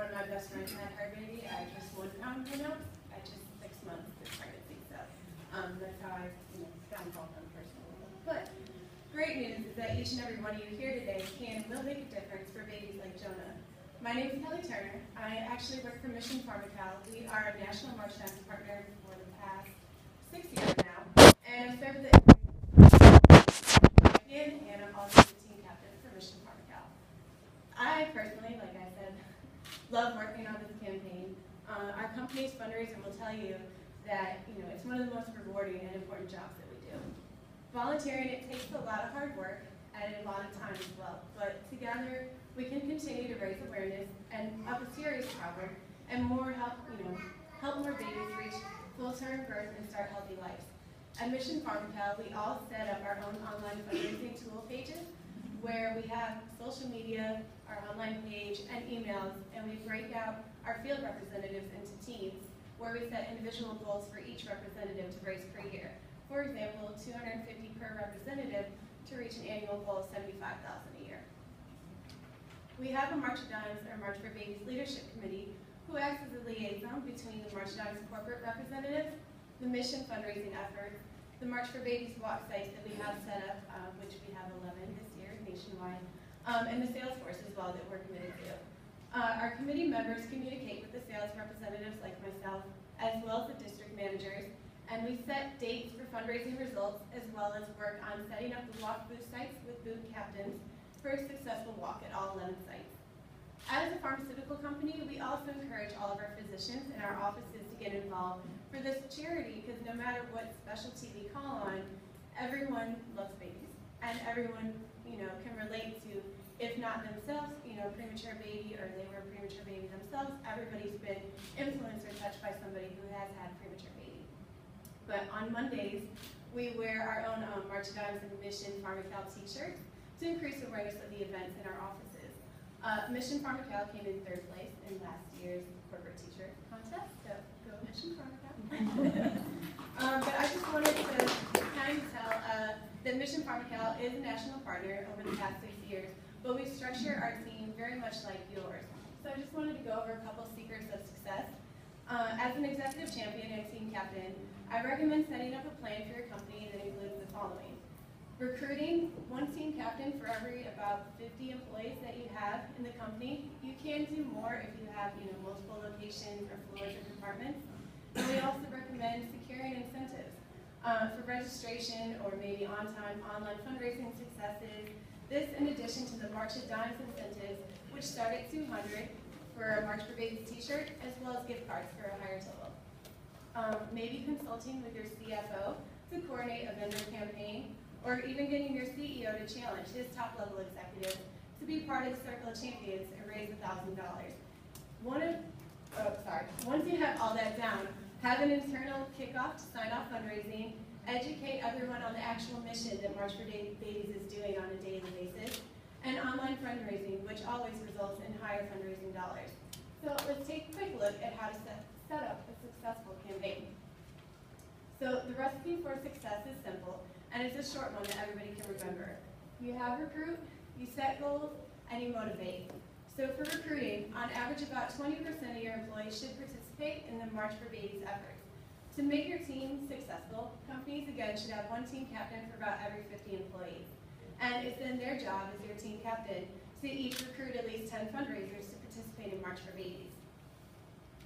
one of my best friends had her baby at just 1 pound now, at just 6 months of pregnancy. So that's how I got involved on a personal level. But great news is that each and every one of you here today can and will make a difference for babies like Jonah. My name is Kelly Turner. I actually work for Mission Pharmacal. We are a national March Dance partner for the past 6 years now, and I serve the and I'm also the team captain for Mission Pharmacal. I personally, like I said, love working on this campaign. Our company's fundraiser will tell you that it's one of the most rewarding and important jobs that we do. Volunteering, it takes a lot of hard work and a lot of time as well, but together we can continue to raise awareness and of a serious problem and help more babies reach full-term birth and start healthy lives. At Mission Pharmacal, we all set up our own online fundraising tool pages where we have social media, our online page, and emails, and we break out our field representatives into teams where we set individual goals for each representative to raise per year. For example, $250 per representative to reach an annual goal of $75,000 a year. We have a March of Dimes, or March for Babies Leadership Committee, who acts as a liaison between the March of Dimes corporate representatives, the mission fundraising efforts, the March for Babies walk sites that we have set up, which we have 11 this year nationwide, and the sales force as well that we're committed to. Our committee members communicate with the sales representatives like myself, as well as the district managers, and we set dates for fundraising results, as well as work on setting up the walk booth sites with booth captains for a successful walk at all 11 sites. As a pharmaceutical company, we also encourage all of our physicians in our offices to get involved for this charity, because no matter what specialty we call on, everyone loves babies, and everyone can relate to, if not themselves, premature baby, or they were a premature baby themselves. Everybody's been influenced or touched by somebody who has had a premature baby. But on Mondays, we wear our own March of Dimes and Mission Pharmacal t-shirts to increase awareness of the events in our offices. Mission Pharmacal came in 3rd place in last year's corporate t-shirt contest, so go Mission Pharmacal. But I just wanted to kind of tell that Mission Pharmacal is a national partner over the past 6 years, but we structure our team very much like yours. So I just wanted to go over a couple secrets of success. As an executive champion and team captain, I recommend setting up a plan for your company that includes the following. Recruiting one team captain for every about 50 employees that you have in the company. You can do more if you have multiple locations or floors or departments. And we also recommend securing incentives for registration or maybe on-time online fundraising successes. This in addition to the March of Dimes incentives, which start at $200 for a March for Babies t-shirt, as well as gift cards for a higher total. Maybe consulting with your CFO to coordinate a vendor campaign, or even getting your CEO to challenge his top-level executives to be part of the Circle of Champions and raise $1,000. Once you have all that down, have an internal kickoff to sign off fundraising, educate everyone on the actual mission that March for Babies is doing on a daily basis, and online fundraising, which always results in higher fundraising dollars. So let's take a quick look at how to set up a successful campaign. So the recipe for success is simple, and it's a short one that everybody can remember. You have recruit, you set goals, and you motivate. So for recruiting, on average about 20% of your employees should participate in the March for Babies efforts. To make your team successful, companies again should have one team captain for about every 50 employees. And it's then their job as your team captain to each recruit at least 10 fundraisers to participate in March for Babies.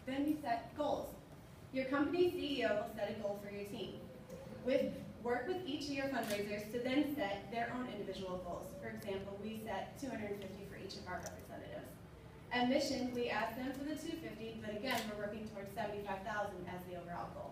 Then you set goals. Your company CEO will set a goal for your team. Work with each of your fundraisers to then set their own individual goals. For example, we set $250 for each of our representatives. At Mission, we asked them for the $250, but again, we're working towards $75,000 as the overall goal.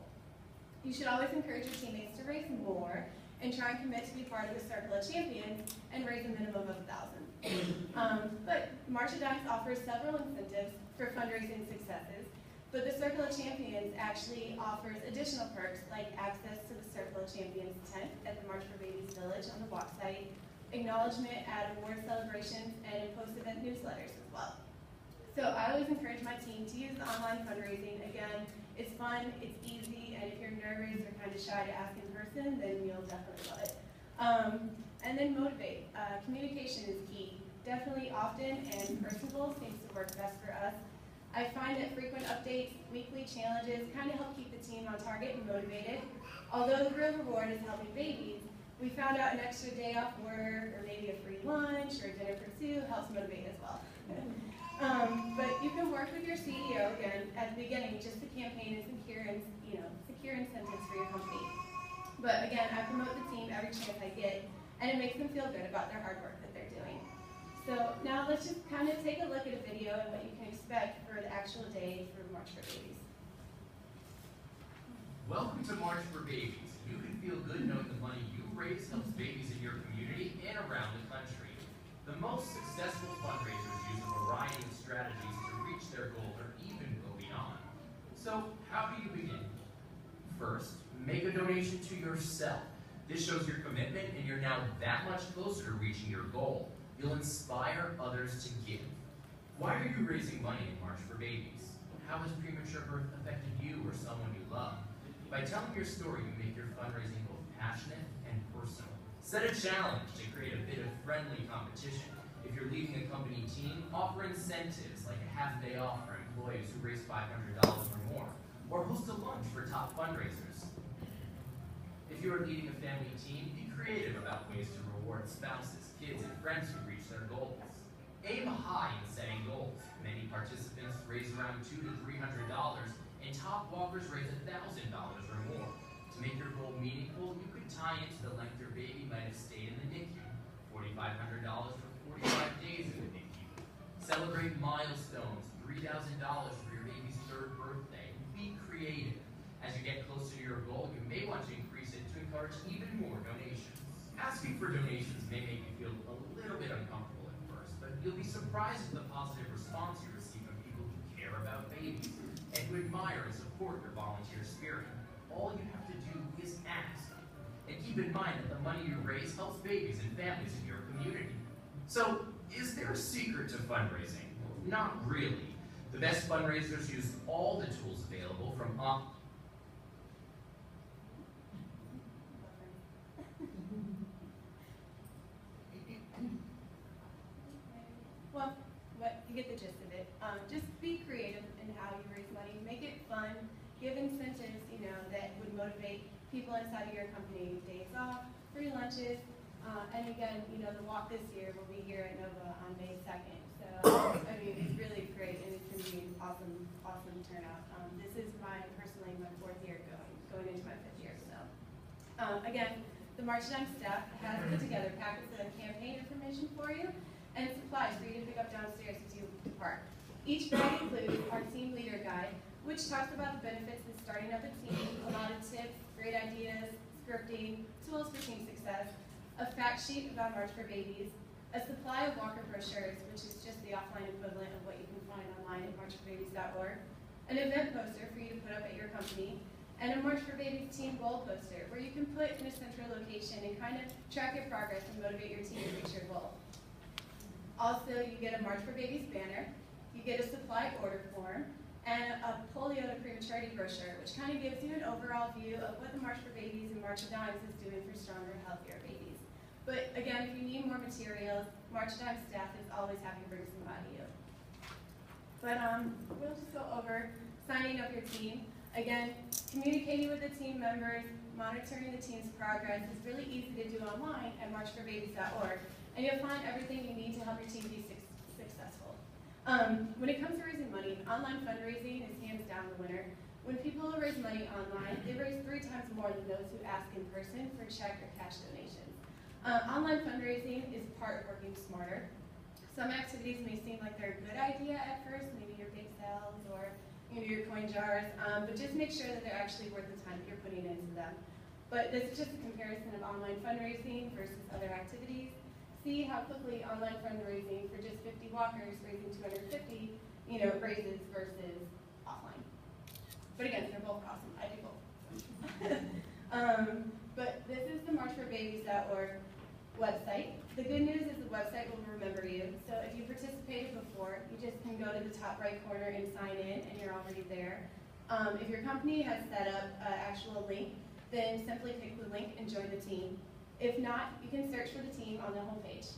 You should always encourage your teammates to raise more and try and commit to be part of the Circle of Champions and raise a minimum of $1,000. But March of Dimes offers several incentives for fundraising successes, but the Circle of Champions actually offers additional perks like access to the Circle of Champions tent at the March for Babies Village on the walk site, acknowledgement at award celebrations, and in post-event newsletters as well. So I always encourage my team to use the online fundraising. Again, it's fun, it's easy, and if you're nervous or kind of shy to ask in person, then you'll definitely love it. And then motivate. Communication is key. Definitely often and personable seems to work best for us. I find that frequent updates, weekly challenges kind of help keep the team on target and motivated. Although the real reward is helping babies, we found out an extra day off work or maybe a free lunch or dinner for two helps motivate as well. But you can work with your CEO again at the beginning just to campaign and secure incentives for your company. But again, I promote the team every chance I get, and it makes them feel good about their hard work that they're doing. So now let's just kind of take a look at a video and what you can expect for the actual day for March for Babies. Welcome to March for Babies. You can feel good knowing the money you raise helps babies in your community and around the country. The most successful fundraisers use a variety of strategies to reach their goal or even go beyond. So how do you begin? First, make a donation to yourself. This shows your commitment and you're now that much closer to reaching your goal. You'll inspire others to give. Why are you raising money in March for Babies? How has premature birth affected you or someone you love? By telling your story, you make your fundraising both passionate and personal. Set a challenge to create a bit of friendly competition. If you're leading a company team, offer incentives like a half-day off for employees who raise $500 or more, or host a lunch for top fundraisers. If you are leading a family team, be creative about ways to reward spouses, kids, and friends who reach their goals. Aim high in setting goals. Many participants raise around $200 to $300, and top walkers raise $1,000 or more. To make your goal meaningful, you could tie into the length your baby might have stayed in the NICU. $4,500 for 45 days in the NICU. Celebrate milestones, $3,000 for your baby's 3rd birthday. Be creative. As you get closer to your goal, you may want to increase it to encourage even more donations. Asking for donations may make you feel a little bit uncomfortable at first, but you'll be surprised at the positive response you receive from people who care about babies and who admire and support your volunteer spirit. All you have to do is ask. And keep in mind that the money you raise helps babies and families in your community. So, is there a secret to fundraising? Not really. The best fundraisers use all the tools available from You get the gist of it. Just be creative in how you raise money. Make it fun. Give incentives, that would motivate people inside of your company. Days off, free lunches, and again, the walk this year will be here at Nova on May 2nd. So, it's really great, and it's going to be an awesome turnout. This is personally my 4th year going into my 5th year. So, again, the March Time staff has put together packets of campaign information for you and supplies for you to pick up downstairs as you depart. Each bag includes our team leader guide, which talks about the benefits of starting up a team, a lot of tips, great ideas, scripting, tools for team success, a fact sheet about March for Babies, a supply of walker brochures, which is just the offline equivalent of what you can find online at marchforbabies.org, an event poster for you to put up at your company, and a March for Babies team goal poster, where you can put in a central location and kind of track your progress and motivate your team to reach your goal. Also, you get a March for Babies banner, you get a supply order form, and a polio to prematurity brochure, which kind of gives you an overall view of what the March for Babies and March of Dimes is doing for stronger, healthier babies. But again, if you need more materials, March of Dimes staff is always happy to bring some by to you. But we'll just go over signing up your team. Again, communicating with the team members, monitoring the team's progress is really easy to do online at marchforbabies.org. And you'll find everything you need to help your team be successful. When it comes to raising money, online fundraising is hands down the winner. When people raise money online, they raise 3 times more than those who ask in person for check or cash donations. Online fundraising is part of working smarter. Some activities may seem like they're a good idea at first, maybe your bake sales or your coin jars, but just make sure that they're actually worth the time that you're putting into them. But this is just a comparison of online fundraising versus other activities. See how quickly online fundraising for just 50 walkers raising 250, raises versus offline. But again, they're both awesome. I do both. But this is the marchforbabies.org website. The good news is the website will remember you. So if you participated before, you just can go to the top right corner and sign in, and you're already there. If your company has set up an actual link, then simply click the link and join the team. If not, you can search for the team on the homepage.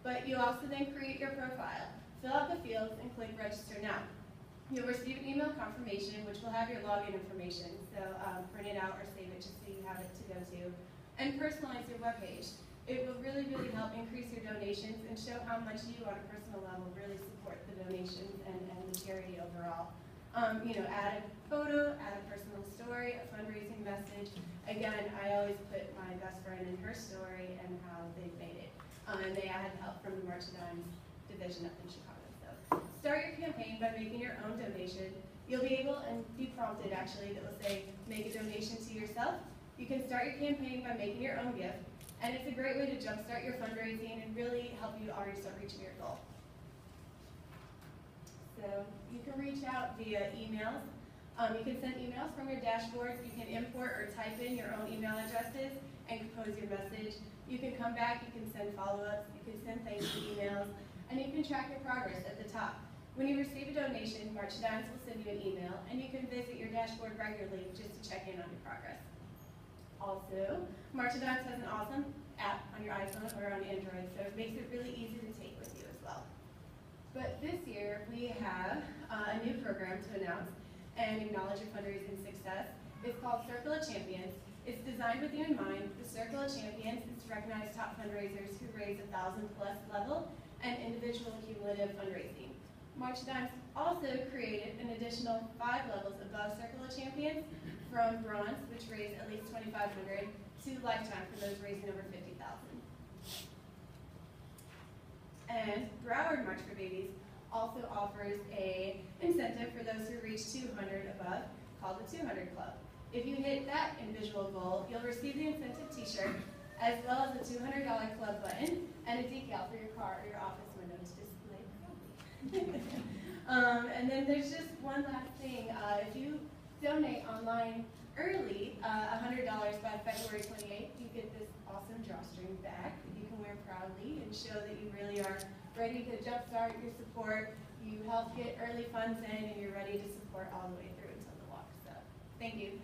But you also then create your profile, fill out the fields, and click Register Now. You'll receive an email confirmation, which will have your login information, so print it out or save it just so you have it to go to, and personalize your webpage. It will really, really help increase your donations and show how much you, on a personal level, really support the donations and the charity overall. Add a photo, add a personal story, a fundraising message. Again, I always put my best friend in her story and how they've made it. And they had help from the March of Dimes division up in Chicago. So start your campaign by making your own donation. You'll be able and be prompted, actually, that will say, make a donation to yourself. You can start your campaign by making your own gift. And it's a great way to jumpstart your fundraising and really help you already start reaching your goal. So you can reach out via emails. You can send emails from your dashboard. You can import or type in your own email addresses and compose your message. You can come back, you can send follow-ups, you can send thank you emails, and you can track your progress at the top. When you receive a donation, March of Dimes will send you an email, and you can visit your dashboard regularly just to check in on your progress. Also, March of Dimes has an awesome app on your iPhone or on Android, so it makes it really easy to take with you as well. But this year, we have a new program to announce and acknowledge your fundraising success. It's called Circle of Champions. It's designed with you in mind. The Circle of Champions is to recognize top fundraisers who raise 1,000+ level and individual cumulative fundraising. March of Dimes also created an additional 5 levels above Circle of Champions, from bronze, which raised at least $2,500, to lifetime for those raising over $50,000. And Broward March for Babies also offers a incentive for those who reach 200 above, called the 200 Club. If you hit that individual goal, you'll receive the incentive t-shirt, as well as a $200 club button and a decal for your car or your office window to display proudly. And then there's just one last thing. If you donate online early, $100 by February 28th, you get this awesome drawstring bag that you can wear proudly and show that you really are ready to jumpstart your support. You help get early funds in, and you're ready to support all the way through until the walk. So, thank you.